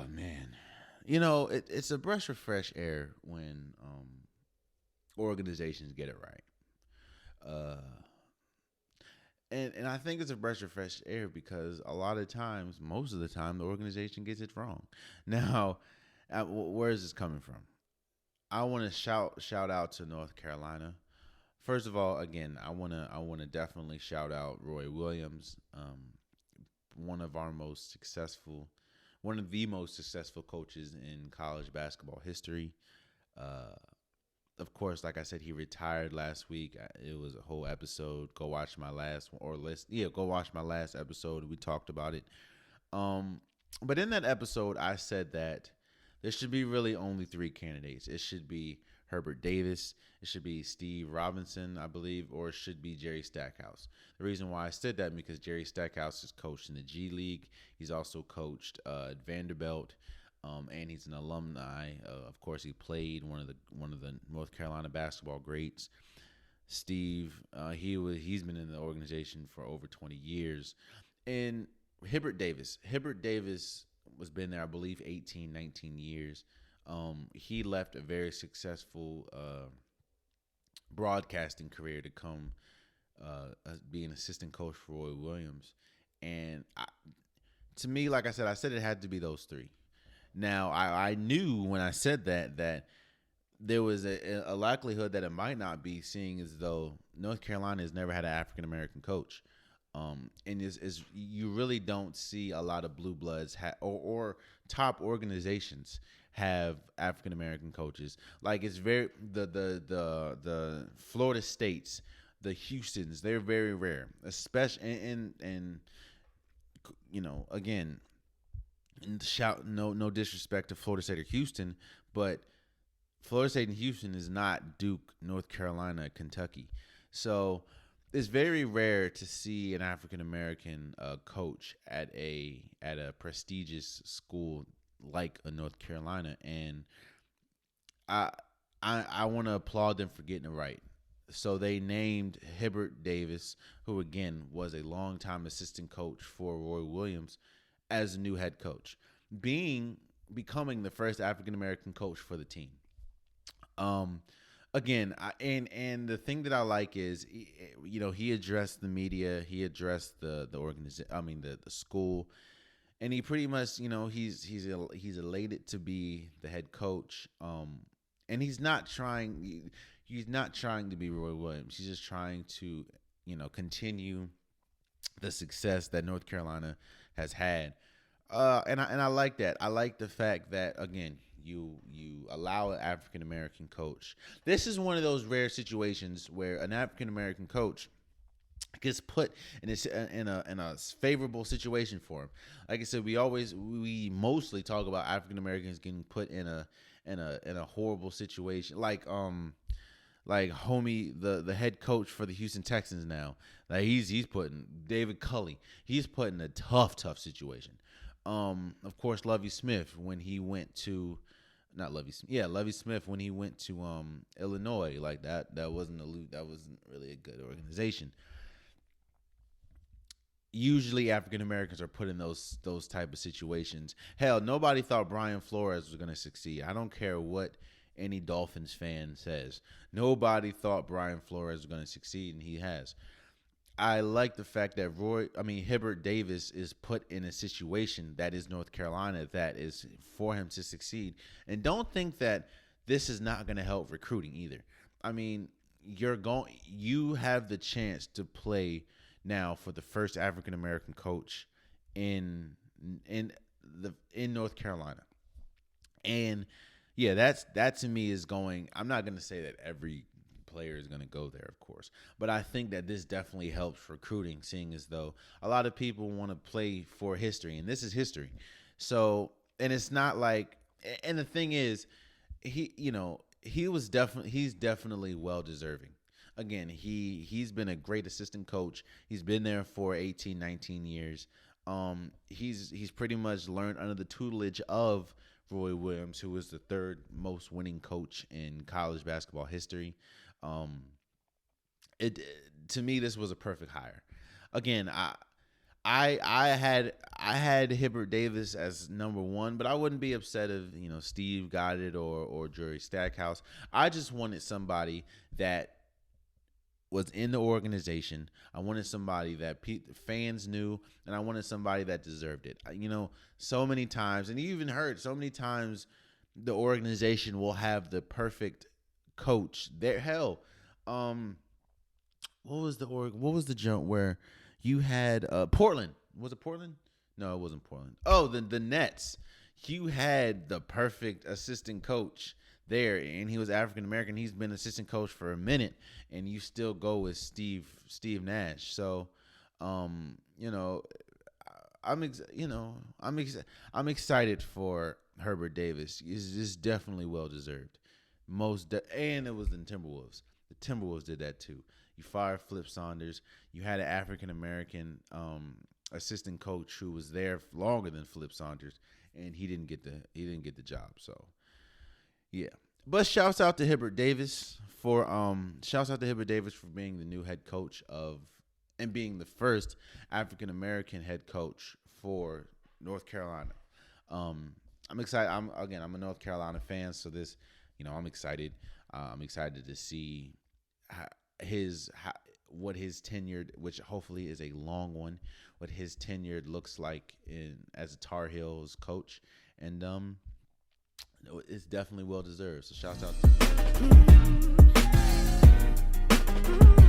man, it's a breath of fresh air when organizations get it right. Uh, and I think it's a breath of fresh air because a lot of times, most of the time, the organization gets it wrong. Now, where is this coming from? I want to shout out to North Carolina. First of all, again, I wanna definitely shout out Roy Williams, one of our most successful, one of the most successful coaches in college basketball history. Uh, of course, like I said, he retired last week. It was a whole episode. Go watch my last or list. Yeah, go watch my last episode. We talked about it. Um, but in that episode, I said that there should be really only three candidates. It should be Herbert Davis, it should be Steve Robinson, I believe, or it should be Jerry Stackhouse. The reason why I said that because Jerry Stackhouse is coached in the G League. He's also coached at Vanderbilt, and he's an alumni. Of course, he played one of the North Carolina basketball greats. Steve, he's been in the organization for over 20 years, and Hibbert Davis was been there, I believe, 18, 19 years. He left a very successful broadcasting career to come be an assistant coach for Roy Williams. And to me, like I said it had to be those three. Now, I knew when I said that there was a likelihood that it might not be, seeing as though North Carolina has never had an African American coach. And is you really don't see a lot of blue bloods or top organizations have African American coaches. Like it's very the Florida States, the Houstons, they're very rare, especially and again, shout no disrespect to Florida State or Houston, but Florida State and Houston is not Duke, North Carolina, Kentucky. So it's very rare to see an African American coach at a prestigious school like a North Carolina, and I I want to applaud them for getting it right. So they named Hubert Davis, who again was a longtime assistant coach for Roy Williams, as a new head coach, becoming the first African American coach for the team. Um, again, and the thing that I like is, he addressed the media, he addressed the organization, I mean the school, and he pretty much, he's elated to be the head coach. And he's not trying to be Roy Williams. He's just trying to, continue the success that North Carolina has had. And I like that. I like the fact that, again, you allow an African American coach. This is one of those rare situations where an African American coach gets put in a favorable situation for him. Like I said, we mostly talk about African Americans getting put in a horrible situation. Like homie, the head coach for the Houston Texans now, like he's putting David Culley. He's put in a tough situation. Of course, Lovie Smith when he went to, not Lovie Smith, yeah, Lovie Smith when he went to Illinois, like that wasn't really a good organization. Usually African Americans are put in those type of situations. Hell, nobody thought Brian Flores was going to succeed. I don't care what any Dolphins fan says. Nobody thought Brian Flores was going to succeed, and he has. I like the fact that Hubert Davis is put in a situation that is North Carolina that is for him to succeed. And don't think that this is not going to help recruiting either. I mean, you have the chance to play now for the first African American coach in in North Carolina. And yeah, that to me is going. I'm not going to say that every player is going to go there, of course, but I think that this definitely helps recruiting, seeing as though a lot of people want to play for history, and this is history. So, and it's not like, and the thing is, he's definitely well deserving. Again, he's been a great assistant coach. He's been there for 18, 19 years. He's pretty much learned under the tutelage of Roy Williams, who was the third most winning coach in college basketball history. It To me, this was a perfect hire. Again, I had Hubert Davis as number one, but I wouldn't be upset if Steve got it or Jerry Stackhouse. I just wanted somebody that was in the organization. I wanted somebody that fans knew, and I wanted somebody that deserved it. So many times, and you even heard so many times, the organization will have the perfect coach. There, hell, what was the jump where you had Portland? Was it Portland? No, it wasn't Portland. Oh, the Nets. You had the perfect assistant coach there, and he was African American. He's been assistant coach for a minute, and you still go with Steve Nash. So, you know, I'm excited for Herbert Davis. It's definitely well deserved. And it was the Timberwolves. The Timberwolves did that too. You fired Flip Saunders. You had an African American assistant coach who was there longer than Flip Saunders, and he didn't get the job. So yeah. But shouts out to Hubert Davis for being the new head coach and being the first African American head coach for North Carolina. I'm excited. I'm a North Carolina fan, so this, I'm excited. I'm excited to see what his tenure, which hopefully is a long one, what his tenure looks like as a Tar Heels coach, and it's definitely well deserved. So shouts out to him.